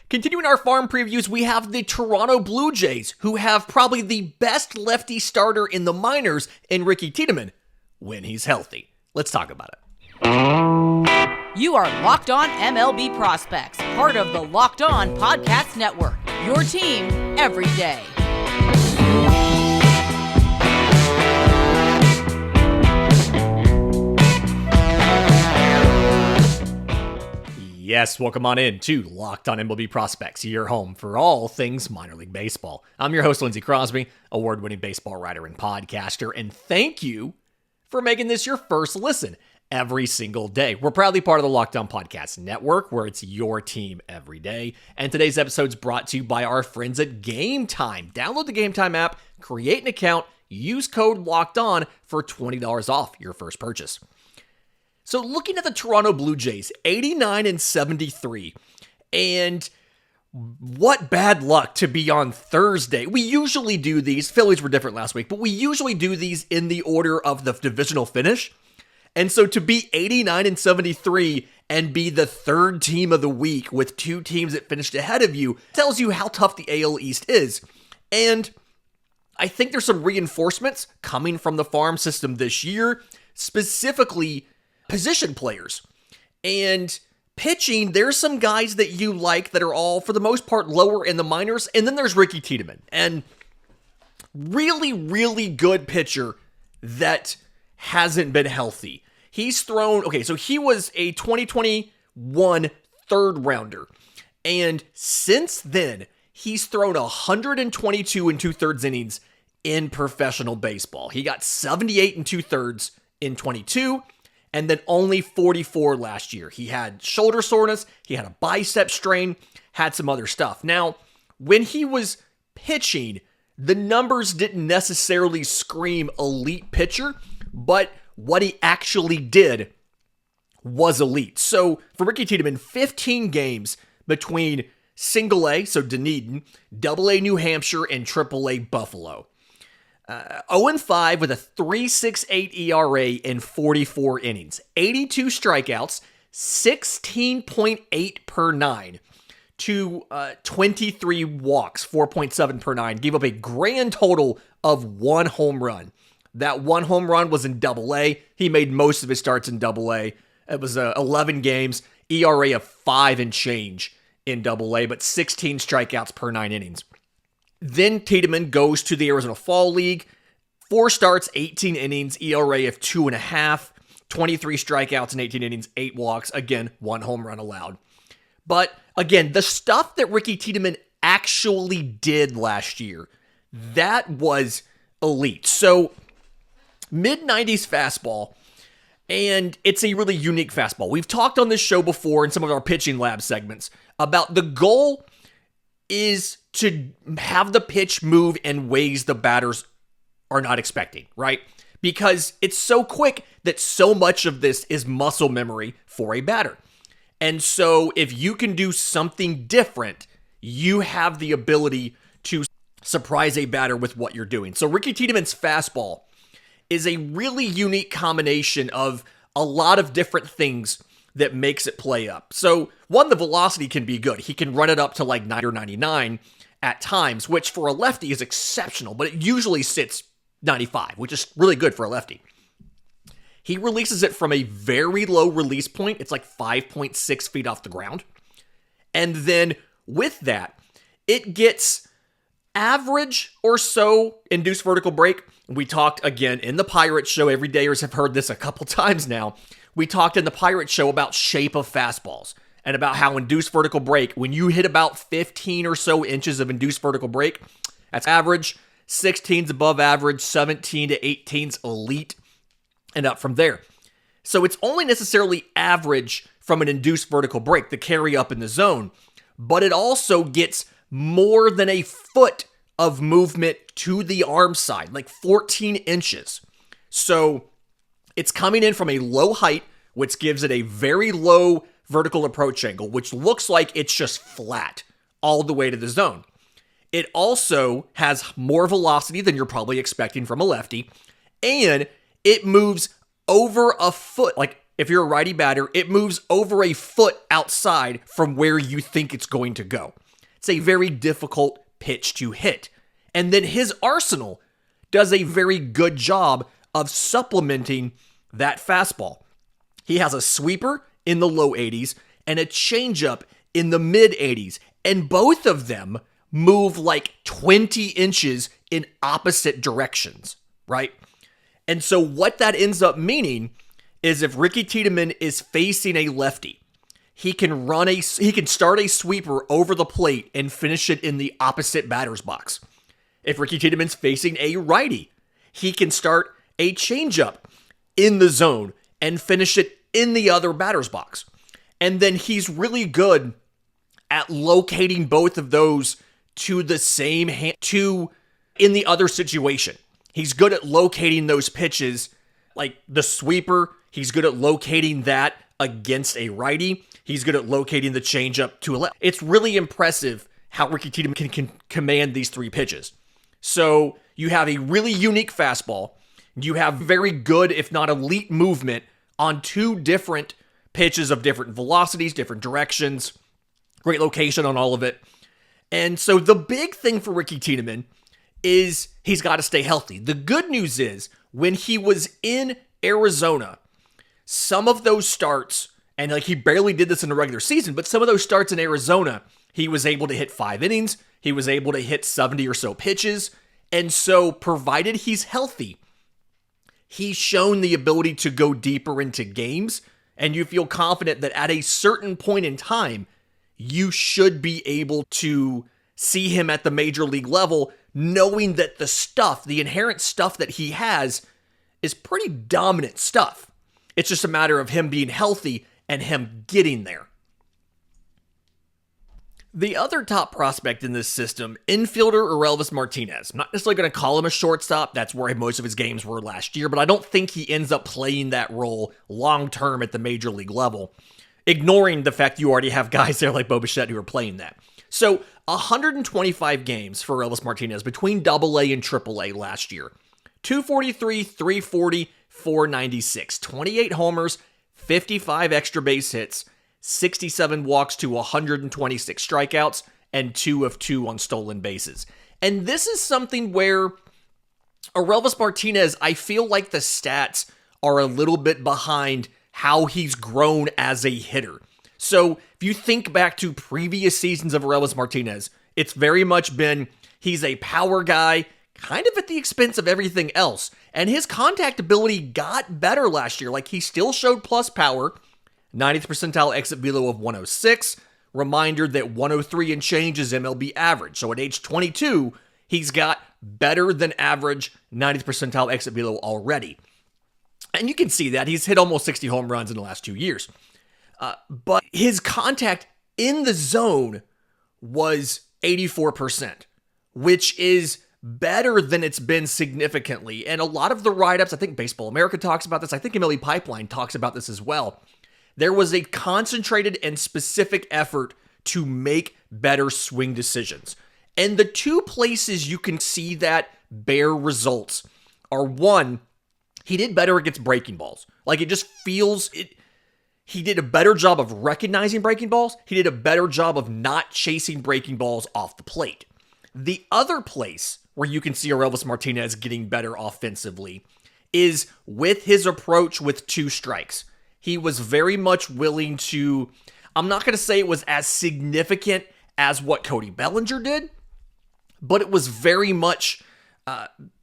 Continuing our farm previews, we have the Toronto Blue Jays, who have probably the best lefty starter in the minors in Ricky Tiedemann when he's healthy. Let's talk about it. You are Locked On MLB Prospects, part of the Locked On Podcast Network, your team every day. Yes, welcome on in to Locked On MLB Prospects, your home for all things minor league baseball. I'm your host, Lindsay Crosby, award-winning baseball writer and podcaster, and thank you for making this your first listen every single day. We're proudly part of the Locked On Podcast Network, where it's your team every day. And today's episode is brought to you by our friends at Game Time. Download the Game Time app, create an account, use code Locked On for $20 off your first purchase. So looking at the Toronto Blue Jays, 89-73, and what bad luck to be on Thursday. We usually do these, Phillies were different last week, but we usually do these in the order of the divisional finish. And so to be 89-73 and be the third team of the week with two teams that finished ahead of you tells you how tough the AL East is. And I think there's some reinforcements coming from the farm system this year, specifically position players. And pitching, there's some guys that you like that are all, for the most part, lower in the minors. And then there's Ricky Tiedemann. And really, really good pitcher that hasn't been healthy. He's thrown, so he was a 2021 third rounder. And since then, he's thrown 122 and 2/3 innings in professional baseball. He got 78 and 2/3 in 22. And then only 44 last year. He had shoulder soreness, he had a bicep strain, had some other stuff. Now, when he was pitching, the numbers didn't necessarily scream elite pitcher, but what he actually did was elite. So for Ricky Tiedemann, 15 games between single A, so Dunedin, double A New Hampshire, and triple A Buffalo. 0-5 with a 3.68 ERA in 44 innings. 82 strikeouts, 16.8 per nine to 23 walks, 4.7 per nine. Gave up a grand total of 1 home run. That 1 home run was in Double A. He made most of his starts in Double A. It was 11 games, ERA of 5 and change in Double A, but 16 strikeouts per 9 innings. Then Tiedemann goes to the Arizona Fall League. 4 starts, 18 innings, ERA of 2.5, 23 strikeouts in 18 innings, 8 walks. Again, 1 home run allowed. But again, the stuff that Ricky Tiedemann actually did last year, that was elite. So mid-90s fastball, and it's a really unique fastball. We've talked on this show before in some of our pitching lab segments about the goal is to have the pitch move in ways the batters are not expecting, right? Because it's so quick that so much of this is muscle memory for a batter. And so if you can do something different, you have the ability to surprise a batter with what you're doing. So Ricky Tiedemann's fastball is a really unique combination of a lot of different things that makes it play up. So one, the velocity can be good. He can run it up to like 90 or 99 at times, which for a lefty is exceptional, but it usually sits 95, which is really good for a lefty. He releases it from a very low release point. It's like 5.6 feet off the ground. And then with that, it gets average or so induced vertical break. We talked again in the Pirate Show. Everydayers have heard this a couple times now. We talked in the Pirate Show about shape of fastballs and about how induced vertical break, when you hit about 15 or so inches of induced vertical break, that's average, 16's above average, 17 to 18's elite, and up from there. So it's only necessarily average from an induced vertical break, the carry up in the zone, but it also gets more than a foot of movement to the arm side, like 14 inches. So it's coming in from a low height, which gives it a very low vertical approach angle, which looks like it's just flat all the way to the zone. It also has more velocity than you're probably expecting from a lefty, and it moves over a foot, like if you're a righty batter, it moves over a foot outside from where you think it's going to go. It's a very difficult pitch to hit. And then his arsenal does a very good job of supplementing that fastball. He has a sweeper in the low 80s and a changeup in the mid 80s. And both of them move like 20 inches in opposite directions, right? And so what that ends up meaning is if Ricky Tiedemann is facing a lefty, he can start a sweeper over the plate and finish it in the opposite batter's box. If Ricky Tiedemann's facing a righty, he can start a changeup in the zone and finish it in the other batter's box. And then he's really good at locating both of those to the same hand, in the other situation. He's good at locating those pitches, like the sweeper. He's good at locating that against a righty. He's good at locating the changeup to a left. It's really impressive how Ricky Tiedemann can command these three pitches. So you have a really unique fastball. You have very good, if not elite, movement on two different pitches of different velocities, different directions. Great location on all of it. And so the big thing for Ricky Tiedemann is he's got to stay healthy. The good news is when he was in Arizona, some of those starts, and like he barely did this in the regular season, but some of those starts in Arizona, he was able to hit 5 innings. He was able to hit 70 or so pitches. And so provided he's healthy, he's shown the ability to go deeper into games. And you feel confident that at a certain point in time, you should be able to see him at the major league level, knowing that the inherent stuff that he has is pretty dominant stuff. It's just a matter of him being healthy and him getting there. The other top prospect in this system, infielder Orelvis Martinez. I'm not necessarily going to call him a shortstop. That's where most of his games were last year, but I don't think he ends up playing that role long-term at the major league level, ignoring the fact you already have guys there like Bo Bichette who are playing that. So 125 games for Orelvis Martinez between AA and AAA last year. 243, 340, 496. 28 homers, 55 extra base hits, 67 walks to 126 strikeouts, and 2 of 2 on stolen bases. And this is something where Orelvis Martinez, I feel like the stats are a little bit behind how he's grown as a hitter. So if you think back to previous seasons of Orelvis Martinez, it's very much been he's a power guy, kind of at the expense of everything else. And his contact ability got better last year. Like he still showed plus power, 90th percentile exit velo of 106. Reminder that 103 and change is MLB average. So at age 22, he's got better than average 90th percentile exit velo already. And you can see that he's hit almost 60 home runs in the last 2 years. But his contact in the zone was 84%, which is better than it's been significantly. And a lot of the write-ups, I think Baseball America talks about this. I think MLB Pipeline talks about this as well. There was a concentrated and specific effort to make better swing decisions. And the two places you can see that bear results are, one, he did better against breaking balls. Like it just feels it. He did a better job of recognizing breaking balls. He did a better job of not chasing breaking balls off the plate. The other place where you can see Orelvis Martinez getting better offensively is with his approach with 2 strikes. He was very much willing to, I'm not going to say it was as significant as what Cody Bellinger did, but it was very much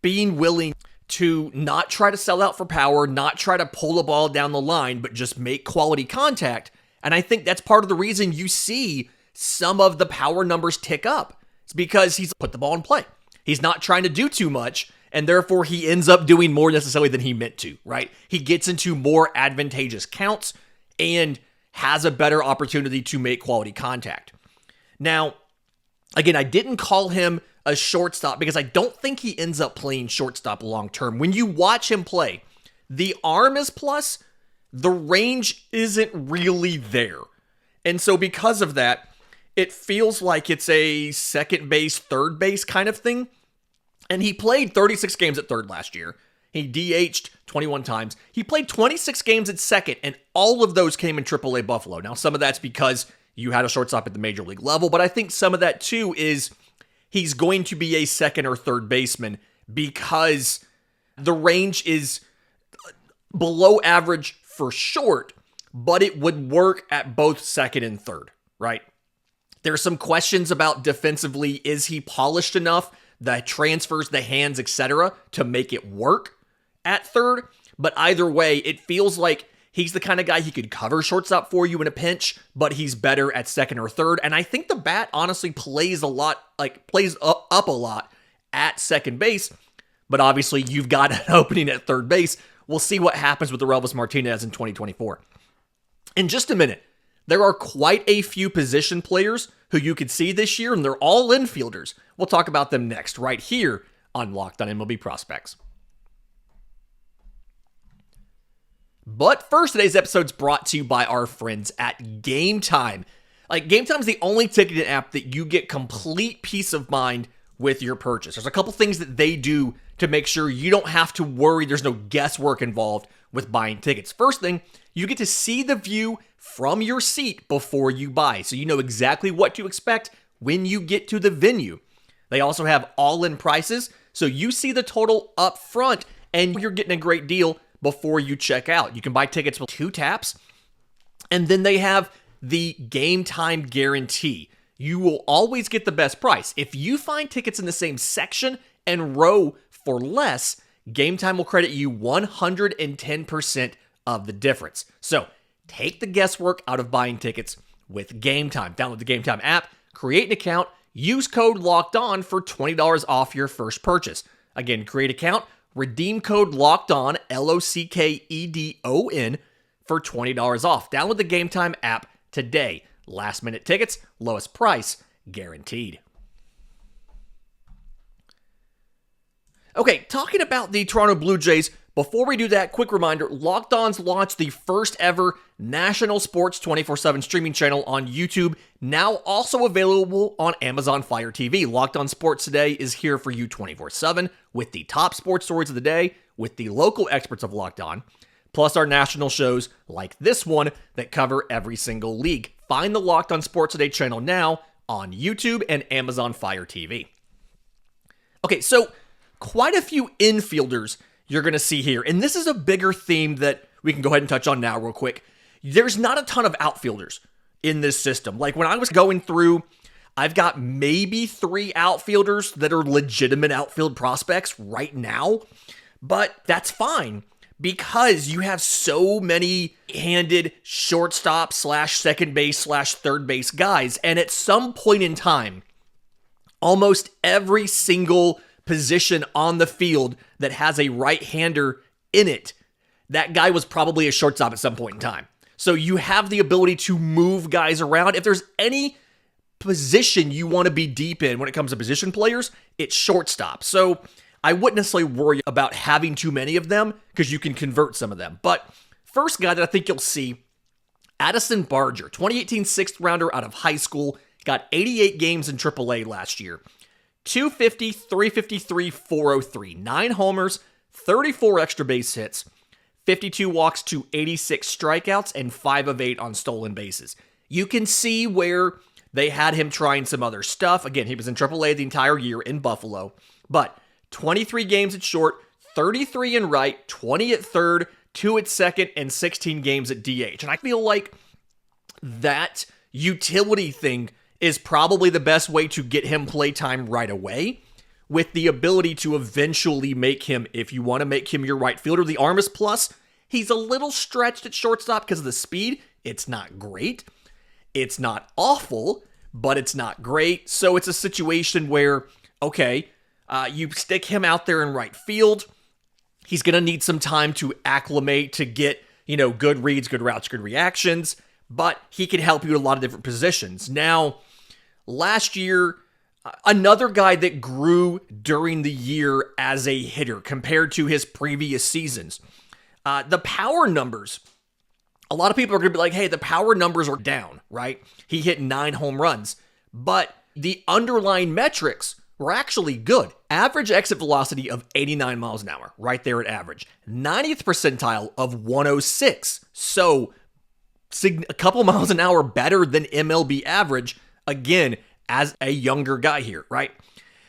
being willing to not try to sell out for power, not try to pull the ball down the line, but just make quality contact. And I think that's part of the reason you see some of the power numbers tick up. It's because he's put the ball in play. He's not trying to do too much, and therefore he ends up doing more necessarily than he meant to, right? He gets into more advantageous counts and has a better opportunity to make quality contact. Now, again, I didn't call him a shortstop because I don't think he ends up playing shortstop long term. When you watch him play, the arm is plus, the range isn't really there. And so because of that, it feels like it's a second base, third base kind of thing. And he played 36 games at third last year. He DH'd 21 times. He played 26 games at second, and all of those came in AAA Buffalo. Now, some of that's because you had a shortstop at the major league level, but I think some of that too is he's going to be a second or third baseman because the range is below average for short, but it would work at both second and third, right? There's some questions about defensively. Is he polished enough? The transfers, the hands, etc., to make it work at third. But either way, it feels like he's the kind of guy he could cover shortstop for you in a pinch, but he's better at second or third. And I think the bat honestly plays up a lot at second base. But obviously, you've got an opening at third base. We'll see what happens with Orelvis Martinez in 2024. In just a minute, there are quite a few position players who you could see this year, and they're all infielders. We'll talk about them next, right here on Locked on MLB Prospects. But first, today's episode is brought to you by our friends at Game Time. Game Time is the only ticketing app that you get complete peace of mind with your purchase. There's a couple things that they do to make sure you don't have to worry. There's no guesswork involved with buying tickets. First thing, you get to see the view from your seat before you buy, so you know exactly what to expect when you get to the venue. They also have all-in prices, so you see the total up front, and you're getting a great deal before you check out. You can buy tickets with 2 taps, and then they have the Game Time guarantee. You will always get the best price. If you find tickets in the same section and row for less, Game Time will credit you 110% of the difference. So take the guesswork out of buying tickets with Game Time. Download the Game Time app, create an account, use code LOCKEDON for $20 off your first purchase. Again, create an account, redeem code LOCKEDON, LOCKEDON, for $20 off. Download the Game Time app today. Last minute tickets, lowest price, guaranteed. Okay, talking about the Toronto Blue Jays, before we do that, quick reminder, Locked On's launched the first ever national sports 24/7 streaming channel on YouTube, now also available on Amazon Fire TV. Locked On Sports Today is here for you 24/7 with the top sports stories of the day, with the local experts of Locked On, plus our national shows like this one that cover every single league. Find the Locked On Sports Today channel now on YouTube and Amazon Fire TV. Okay, so quite a few infielders you're going to see here. And this is a bigger theme that we can go ahead and touch on now real quick. There's not a ton of outfielders in this system. Like when I was going through, I've got maybe 3 outfielders that are legitimate outfield prospects right now. But that's fine because you have so many handed shortstop / second base / third base guys. And at some point in time, almost every single position on the field that has a right-hander in it, that guy was probably a shortstop at some point in time. So you have the ability to move guys around. If there's any position you want to be deep in when it comes to position players, it's shortstop. So I wouldn't necessarily worry about having too many of them because you can convert some of them. But first guy that I think you'll see, Addison Barger, 2018 6th rounder out of high school, got 88 games in AAA last year. 250, 353, 403, 9 homers, 34 extra base hits, 52 walks to 86 strikeouts, and 5 of 8 on stolen bases. You can see where they had him trying some other stuff. Again, he was in AAA the entire year in Buffalo, but 23 games at short, 33 in right, 20 at third, 2 at second, and 16 games at DH. And I feel like that utility thing is probably the best way to get him play time right away, with the ability to eventually make him, if you want to make him your right fielder. The arm is plus. He's a little stretched at shortstop because of the speed. It's not great. It's not awful, but it's not great. So it's a situation where, okay, you stick him out there in right field. He's going to need some time to acclimate, to get, good reads, good routes, good reactions, but he can help you in a lot of different positions. Now, last year, another guy that grew during the year as a hitter compared to his previous seasons. The power numbers, a lot of people are going to be like, hey, the power numbers are down, right? He hit 9 home runs, but the underlying metrics were actually good. Average exit velocity of 89 miles an hour, right there at average. 90th percentile of 106. So a couple miles an hour better than MLB average, again, as a younger guy here, right?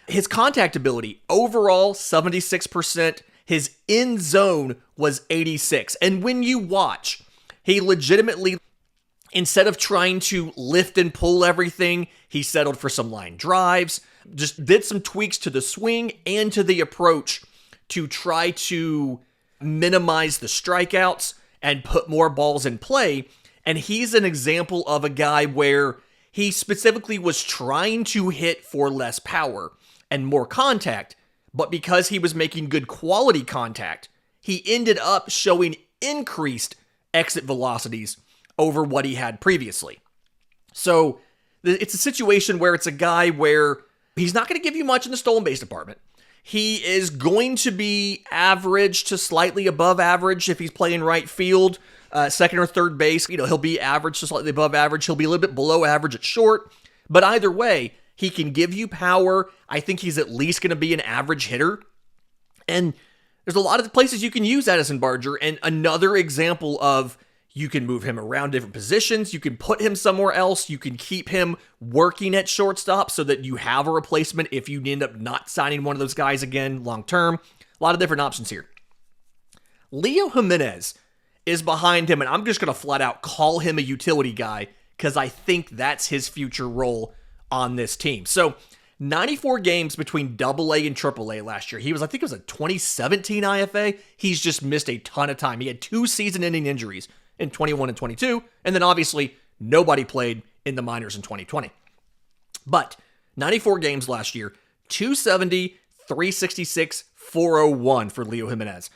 His contact ability, overall 76%. His in zone was 86. And when you watch, he legitimately, instead of trying to lift and pull everything, he settled for some line drives, just did some tweaks to the swing and to the approach to try to minimize the strikeouts and put more balls in play. And he's an example of a guy where he specifically was trying to hit for less power and more contact, but because he was making good quality contact, he ended up showing increased exit velocities over what he had previously. So it's a situation where it's a guy where he's not going to give you much in the stolen base department. He is going to be average to slightly above average if he's playing right field, second or third base. He'll be average to slightly above average. He'll be a little bit below average at short. But either way, he can give you power. I think he's at least going to be an average hitter. And there's a lot of places you can use Addison Barger. And another example of you can move him around different positions. You can put him somewhere else. You can keep him working at shortstop so that you have a replacement if you end up not signing one of those guys again long term. A lot of different options here. Leo Jimenez is behind him, and I'm just going to flat out call him a utility guy because I think that's his future role on this team. So 94 games between AA and AAA last year. I think it was a 2017 IFA. He's just missed a ton of time. He had 2 season-ending injuries in 21 and 22, and then obviously nobody played in the minors in 2020. But 94 games last year, 270, 366, 401 for Leo Jimenez.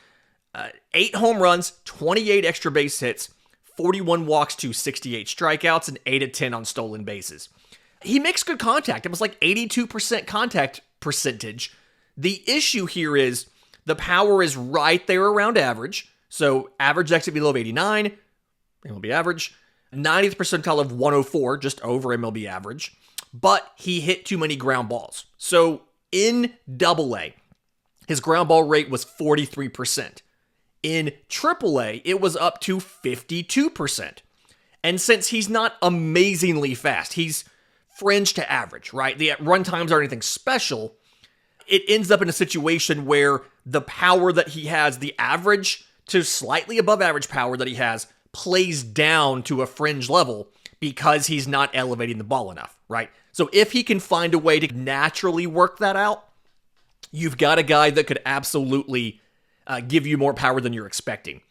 8 home runs, 28 extra base hits, 41 walks to 68 strikeouts, and 8 of 10 on stolen bases. He makes good contact. It was like 82% contact percentage. The issue here is the power is right there around average. So average exit below 89, MLB average. 90th percentile of 104, just over MLB average. But he hit too many ground balls. So in AA, his ground ball rate was 43%. In AAA, it was up to 52%. And since he's not amazingly fast, he's fringe to average, right? The run times aren't anything special. It ends up in a situation where the power that he has, the average to slightly above average power that he has, plays down to a fringe level because he's not elevating the ball enough, right? So if he can find a way to naturally work that out, you've got a guy that could absolutely give you more power than you're expecting.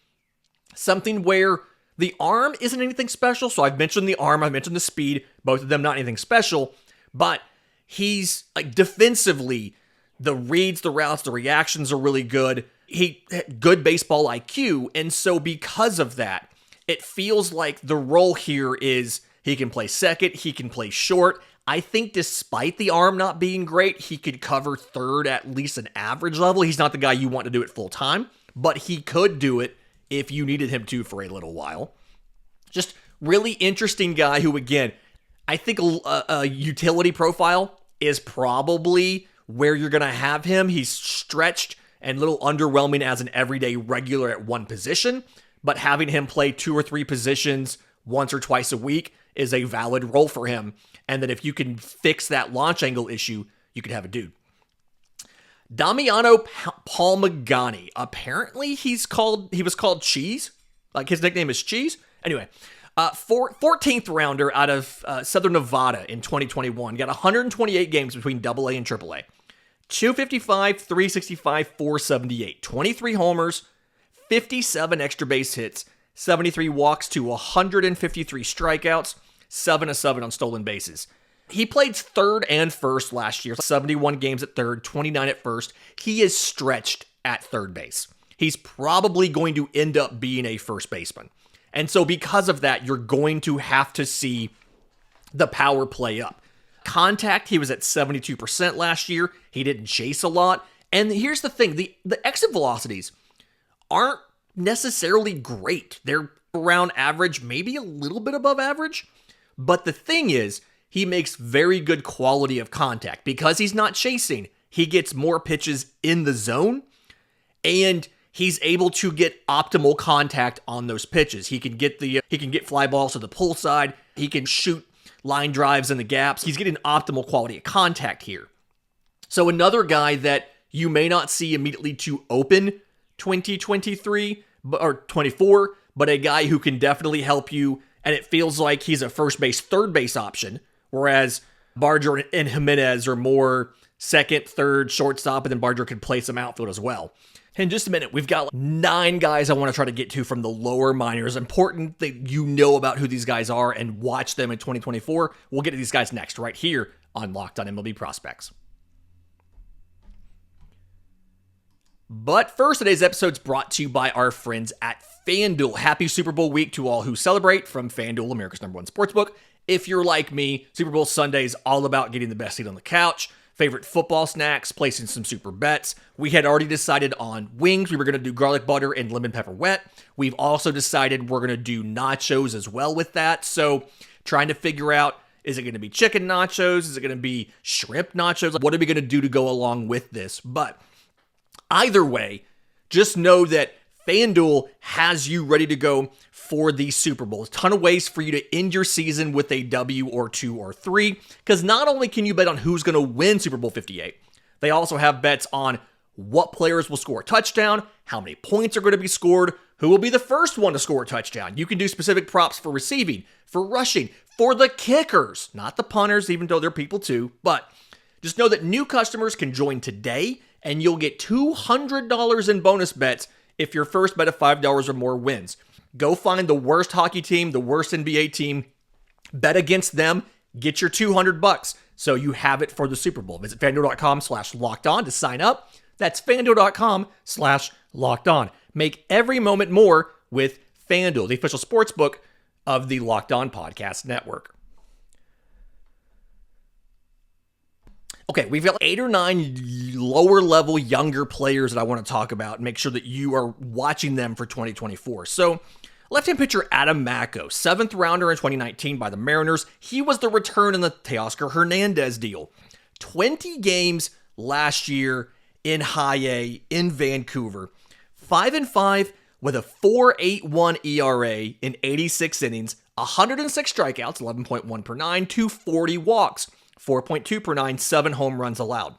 Something where the arm isn't anything special. So I've mentioned the arm, I've mentioned the speed, both of them not anything special, but he's like defensively, the reads, the routes, the reactions are really good. He had good baseball IQ. And so because of that, it feels like the role here is he can play second, he can play short. I think despite the arm not being great, he could cover third at least an average level. He's not the guy you want to do it full time, but he could do it if you needed him to for a little while. Just really interesting guy who, again, I think a utility profile is probably where you're going to have him. He's stretched and a little underwhelming as an everyday regular at one position, but having him play 2 or 3 positions once or twice a week is a valid role for him. And that if you can fix that launch angle issue, you could have a dude. Damiano Palmegiani. Apparently he was called Cheese. Like his nickname is Cheese. Anyway, 14th rounder out of Southern Nevada in 2021. Got 128 games between AA and AAA. 255, 365, 478. 23 homers, 57 extra base hits, 73 walks to 153 strikeouts, 7 of 7 on stolen bases. He played third and first last year, 71 games at third, 29 at first. He is stretched at third base. He's probably going to end up being a first baseman. And so because of that, you're going to have to see the power play up. Contact, he was at 72% last year. He didn't chase a lot. And here's the thing, the exit velocities aren't necessarily great. They're around average, maybe a little bit above average. But the thing is, he makes very good quality of contact. Because he's not chasing, he gets more pitches in the zone, and he's able to get optimal contact on those pitches. He can get fly balls to the pull side. He can shoot line drives in the gaps. He's getting optimal quality of contact here. So another guy that you may not see immediately to open 2023 or 24, but a guy who can definitely help you, and it feels like he's a first base, third base option, whereas Barger and Jimenez are more second, third, shortstop, and then Barger can play some outfield as well. In just a minute, we've got 9 guys I want to try to get to from the lower minors. Important that you know about who these guys are and watch them in 2024. We'll get to these guys next, right here on Locked On MLB Prospects. But first, today's episode is brought to you by our friends at FanDuel. Happy Super Bowl week to all who celebrate from FanDuel, America's #1 sportsbook. If you're like me, Super Bowl Sunday is all about getting the best seat on the couch, favorite football snacks, placing some super bets. We had already decided on wings. We were going to do garlic butter and lemon pepper wet. We've also decided we're going to do nachos as well with that. So trying to figure out, is it going to be chicken nachos? Is it going to be shrimp nachos? What are we going to do to go along with this? But either way, just know that FanDuel has you ready to go for the Super Bowl. A ton of ways for you to end your season with a W or 2 or 3, because not only can you bet on who's going to win Super Bowl 58, they also have bets on what players will score a touchdown, how many points are going to be scored, who will be the first one to score a touchdown. You can do specific props for receiving, for rushing, for the kickers, not the punters, even though they're people too. But just know that new customers can join today, and you'll get $200 in bonus bets if your first bet of $5 or more wins. Go find the worst hockey team, the worst NBA team, bet against them, get your $200 so you have it for the Super Bowl. Visit FanDuel.com/lockedon to sign up. That's FanDuel.com/lockedon. Make every moment more with FanDuel, the official sportsbook of the Locked On Podcast Network. Okay, we've got 8 or 9 lower level younger players that I want to talk about and make sure that you are watching them for 2024. So, left-hand pitcher Adam Macko, 7th rounder in 2019 by the Mariners. He was the return in the Teoscar Hernandez deal. 20 games last year in High A in Vancouver. 5-5 with a 4.81 ERA in 86 innings, 106 strikeouts, 11.1 per 9, 240 walks. 4.2 per 9, 7 home runs allowed.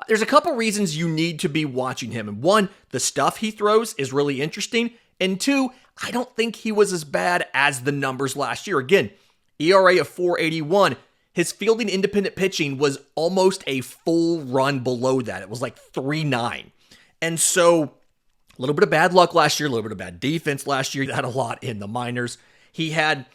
There's a couple reasons you need to be watching him. And one, the stuff he throws is really interesting. And 2, I don't think he was as bad as the numbers last year. Again, ERA of 4.81. His fielding independent pitching was almost a full run below that. It was like 3.9. And so, a little bit of bad luck last year, a little bit of bad defense last year. He had a lot in the minors. He had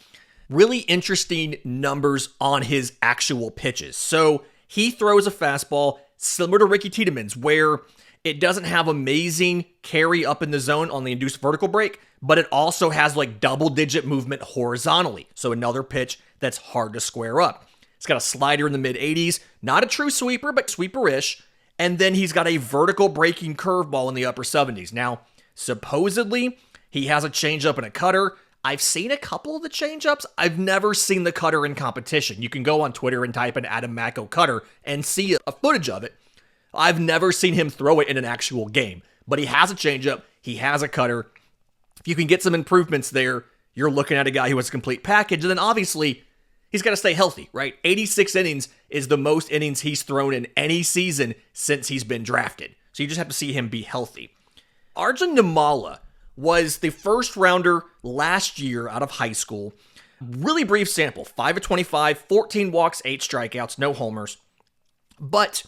really interesting numbers on his actual pitches. So he throws a fastball similar to Ricky Tiedemann's, where it doesn't have amazing carry up in the zone on the induced vertical break, but it also has like double-digit movement horizontally. So another pitch that's hard to square up. It's got a slider in the mid-80s, not a true sweeper, but sweeper-ish. And then he's got a vertical breaking curveball in the upper 70s. Now, supposedly, he has a changeup and a cutter. I've seen a couple of the changeups. I've never seen the cutter in competition. You can go on Twitter and type in Adam Macko cutter and see a footage of it. I've never seen him throw it in an actual game. But he has a changeup. He has a cutter. If you can get some improvements there, you're looking at a guy who has a complete package. And then obviously, he's got to stay healthy, right? 86 innings is the most innings he's thrown in any season since he's been drafted. So you just have to see him be healthy. Arjun Nimmala was the first rounder last year out of high school. Really brief sample, 5 of 25, 14 walks, 8 strikeouts, no homers. But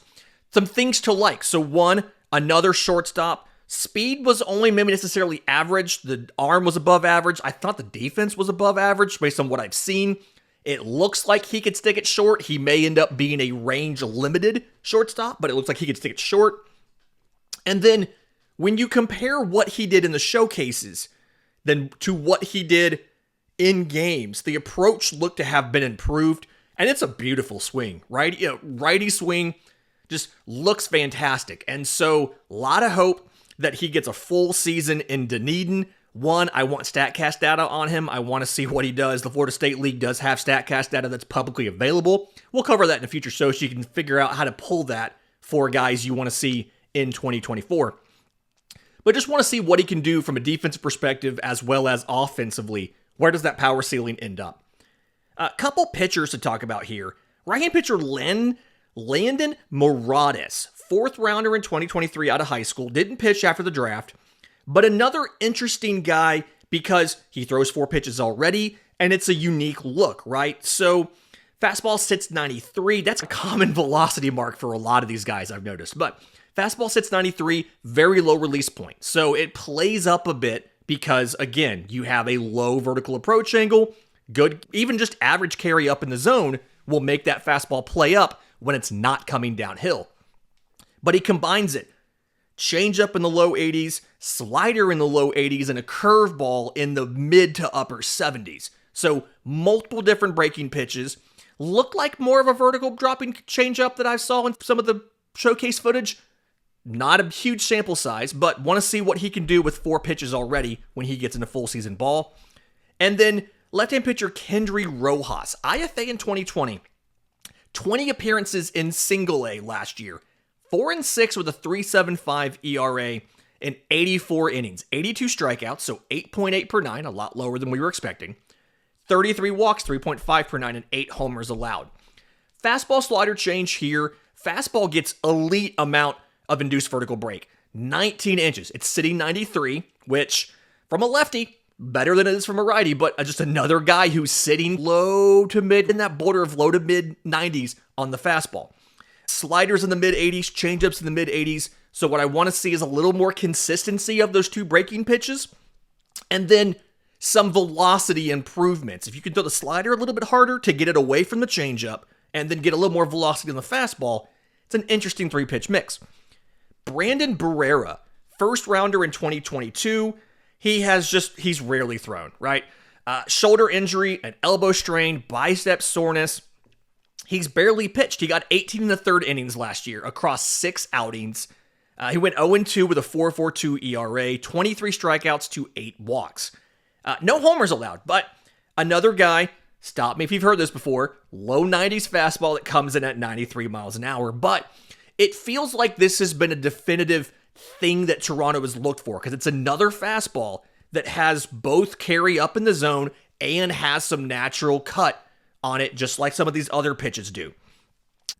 some things to like. So one, another shortstop. Speed was only maybe necessarily average. The arm was above average. I thought the defense was above average based on what I've seen. It looks like he could stick it short. He may end up being a range-limited shortstop, but it looks like he could stick it short. And then when you compare what he did in the showcases then to what he did in games, the approach looked to have been improved, and it's a beautiful swing, right? Righty swing just looks fantastic. And so a lot of hope that he gets a full season in Dunedin. One, I want StatCast data on him. I want to see what he does. The Florida State League does have StatCast data that's publicly available. We'll cover that in a future show so you can figure out how to pull that for guys you want to see in 2024. But just want to see what he can do from a defensive perspective as well as offensively. Where does that power ceiling end up? A couple pitchers to talk about here. Right-hand pitcher Landon Morales, 4th rounder in 2023 out of high school, didn't pitch after the draft, but another interesting guy because he throws 4 pitches already, and it's a unique look, right? So fastball sits 93. That's a common velocity mark for a lot of these guys I've noticed, but fastball sits 93, very low release point. So it plays up a bit because, again, you have a low vertical approach angle. Good, even just average carry up in the zone will make that fastball play up when it's not coming downhill. But he combines it. Changeup in the low 80s, slider in the low 80s, and a curveball in the mid to upper 70s. So multiple different breaking pitches. Look like more of a vertical dropping changeup that I saw in some of the showcase footage. Not a huge sample size, but want to see what he can do with 4 pitches already when he gets into full season ball. And then left-hand pitcher Kendry Rojas, IFA in 2020. 20 appearances in single A last year. 4-6 with a 3.75 ERA in 84 innings. 82 strikeouts, so 8.8 per 9, a lot lower than we were expecting. 33 walks, 3.5 per 9, and 8 homers allowed. Fastball slider change here. Fastball gets elite amount of induced vertical break. 19 inches. It's sitting 93, which from a lefty, better than it is from a righty, but just another guy who's sitting low to mid, in that border of low to mid 90s on the fastball. Sliders in the mid 80s, changeups in the mid 80s. So what I want to see is a little more consistency of those 2 breaking pitches, and then some velocity improvements. If you can throw the slider a little bit harder to get it away from the changeup, and then get a little more velocity on the fastball, it's an interesting 3-pitch mix. Brandon Barrera, 1st rounder in 2022. He's rarely thrown, right? Shoulder injury, an elbow strain, bicep soreness. He's barely pitched. He got 18 in the 3rd innings last year across 6 outings. He went 0-2 with a 4.42 ERA, 23 strikeouts to 8 walks. No homers allowed, but another guy, stop me if you've heard this before, low 90s fastball that comes in at 93 miles an hour. But it feels like this has been a definitive thing that Toronto has looked for, because it's another fastball that has both carry up in the zone and has some natural cut on it, just like some of these other pitches do.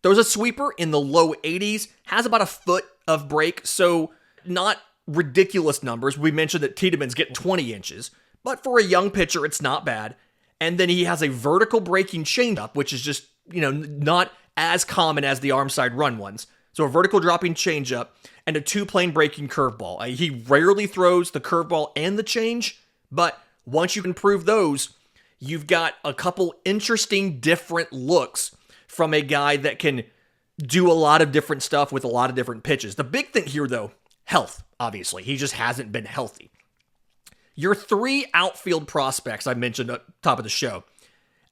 There's a sweeper in the low 80s, has about a foot of break, so not ridiculous numbers. We mentioned that Tiedemann's getting 20 inches, but for a young pitcher, it's not bad. And then he has a vertical breaking changeup, which is just, not as common as the arm side run ones. So a vertical dropping changeup and a 2-plane breaking curveball. He rarely throws the curveball and the change, but once you can prove those, you've got a couple interesting different looks from a guy that can do a lot of different stuff with a lot of different pitches. The big thing here, though, health, obviously. He just hasn't been healthy. Your 3 outfield prospects I mentioned at the top of the show: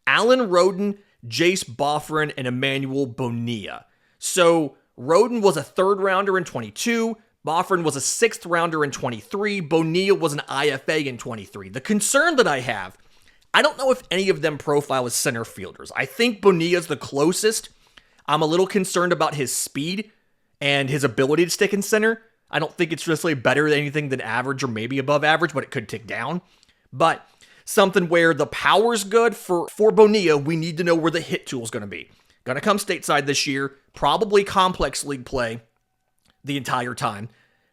Alan Roden, Jace Boffrin, and Emmanuel Bonilla. So Roden was a 3rd rounder in 22. Boffrin was a 6th rounder in 23. Bonilla was an IFA in 23. The concern that I have, I don't know if any of them profile as center fielders. I think Bonilla's the closest. I'm a little concerned about his speed and his ability to stick in center. I don't think it's really better than anything than average or maybe above average, but it could tick down. But something where the power's good for Bonilla, we need to know where the hit tool's going to be. Going to come stateside this year, probably complex league play the entire time,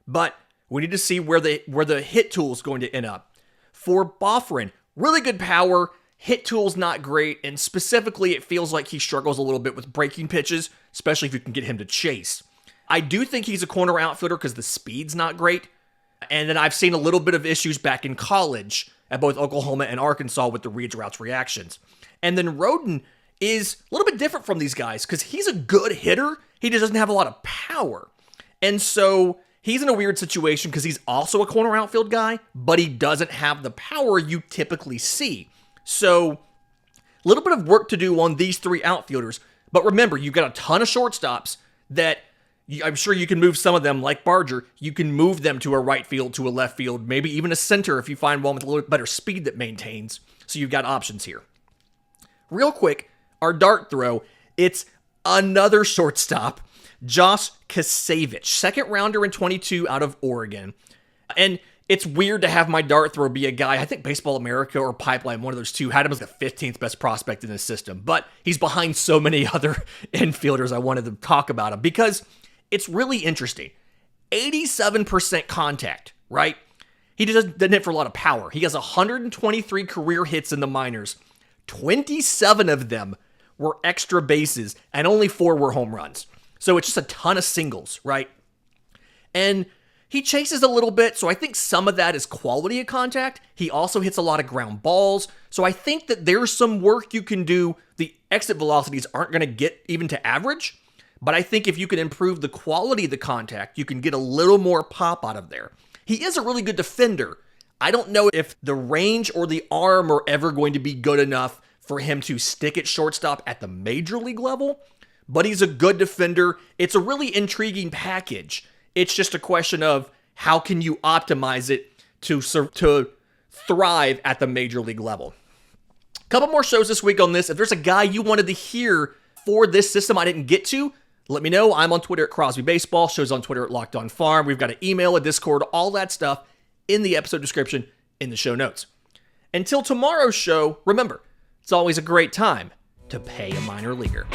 but we need to see where the hit tool's going to end up. For Boffrin, really good power, hit tool's not great, and specifically it feels like he struggles a little bit with breaking pitches, especially if you can get him to chase. I do think he's a corner outfielder because the speed's not great, and then I've seen a little bit of issues back in college at both Oklahoma and Arkansas with the reads, routes, reactions. And then Roden is a little bit different from these guys because he's a good hitter. He just doesn't have a lot of power. And so he's in a weird situation because he's also a corner outfield guy, but he doesn't have the power you typically see. So a little bit of work to do on these 3 outfielders. But remember, you've got a ton of shortstops that I'm sure you can move some of them, like Barger. You can move them to a right field, to a left field, maybe even a center if you find one with a little bit better speed that maintains. So you've got options here. Real quick, our dart throw, it's another shortstop, Josh Kasevich, second rounder in 22 out of Oregon. And it's weird to have my dart throw be a guy, I think Baseball America or Pipeline, one of those two, had him as the 15th best prospect in the system. But he's behind so many other infielders I wanted to talk about him because it's really interesting. 87% contact, right? He doesn't hit for a lot of power. He has 123 career hits in the minors. 27 of them were extra bases, and only 4 were home runs. So it's just a ton of singles, right? And he chases a little bit, so I think some of that is quality of contact. He also hits a lot of ground balls, so I think that there's some work you can do. The exit velocities aren't going to get even to average, but I think if you can improve the quality of the contact, you can get a little more pop out of there. He is a really good defender. I don't know if the range or the arm are ever going to be good enough for him to stick at shortstop at the major league level, but he's a good defender. It's a really intriguing package. It's just a question of how can you optimize it to thrive at the major league level. A couple more shows this week on this. If there's a guy you wanted to hear for this system I didn't get to, let me know. I'm on Twitter at Crosby Baseball. Show's on Twitter at Locked On Farm. We've got an email, a Discord, all that stuff in the episode description in the show notes. Until tomorrow's show, remember, it's always a great time to pay a minor leaguer.